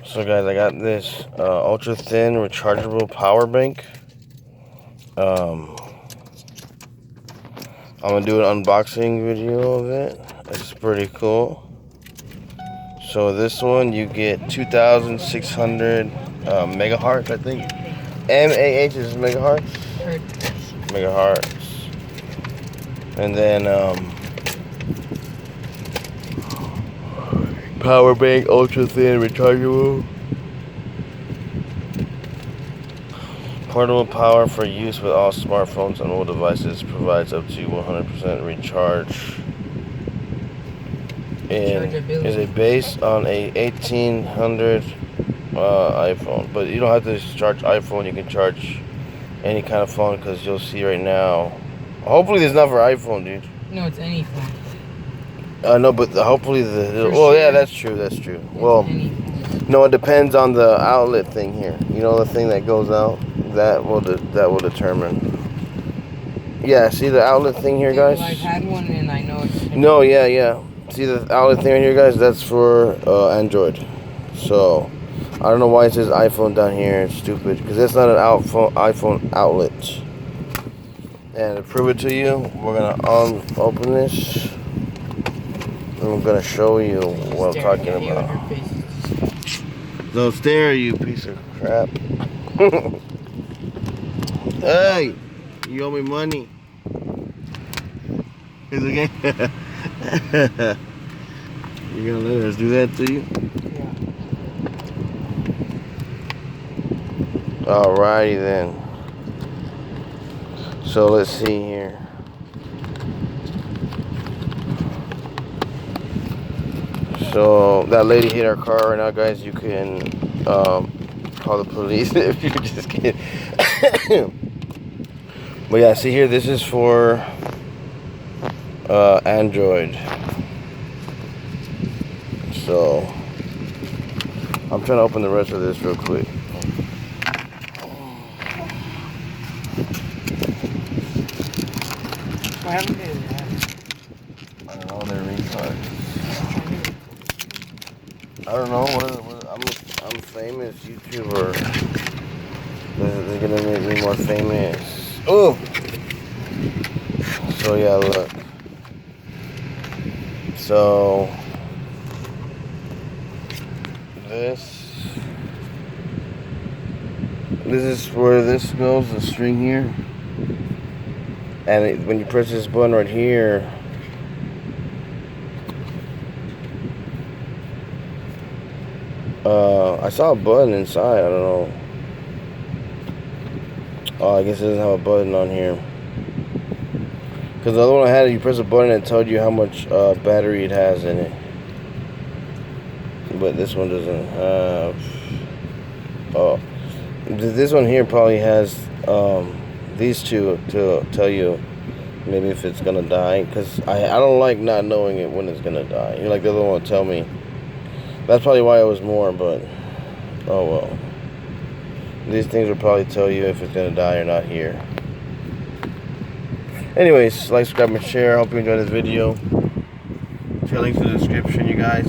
So guys, I got this ultra thin rechargeable power bank. I'm gonna do an unboxing video of it. It's pretty cool. So this one you get 2,600 megahertz, I think. mAh is megahertz. Megahertz. And then power bank, ultra thin, rechargeable. Portable power for use with all smartphones and mobile devices, provides up to 100% recharge. And is a base on a 1800 iPhone. But you don't have to charge iPhone, you can charge any kind of phone, because you'll see right now. Hopefully this is not for iPhone, dude. No, it's any phone. No, but hopefully well, sure. Yeah, that's true. That's true. It's well, no, it depends on the outlet thing here. You know, the thing that goes out. That will determine. Yeah, see the outlet thing here, guys. Well, I've had one and I know it's. No, yeah. See the outlet thing right here, guys. That's for Android. So I don't know why it says iPhone down here. It's stupid, because that's not an iPhone outlet. And to prove it to you, we're gonna open this. I'm gonna show you what I'm talking about. Don't stare, you piece of crap. Hey, you owe me money. Is it okay? You gonna let us do that to you? Yeah. Alrighty then. So let's see here. So that lady hit our car right now, guys. You can call the police if you're just kidding. But yeah, see here, this is for Android. So I'm trying to open the rest of this real quick. What happened to that? I don't know, they're retards. I don't know. I'm famous YouTuber. They're gonna make me more famous. Oh. So yeah, look. So this is where this goes. The string here, and when you press this button right here. I saw a button inside. I don't know. Oh, I guess it doesn't have a button on here. Because the other one I had, you press a button and it told you how much battery it has in it. But this one doesn't have. Oh, this one here probably has these two to tell you maybe if it's gonna die. Because I don't like not knowing it when it's gonna die. You know, like the other one will tell me. That's probably why it was more, but oh well. These things will probably tell you if it's gonna die or not here. Anyways, like, subscribe, and share. I hope you enjoyed this video. Share links in the description, you guys.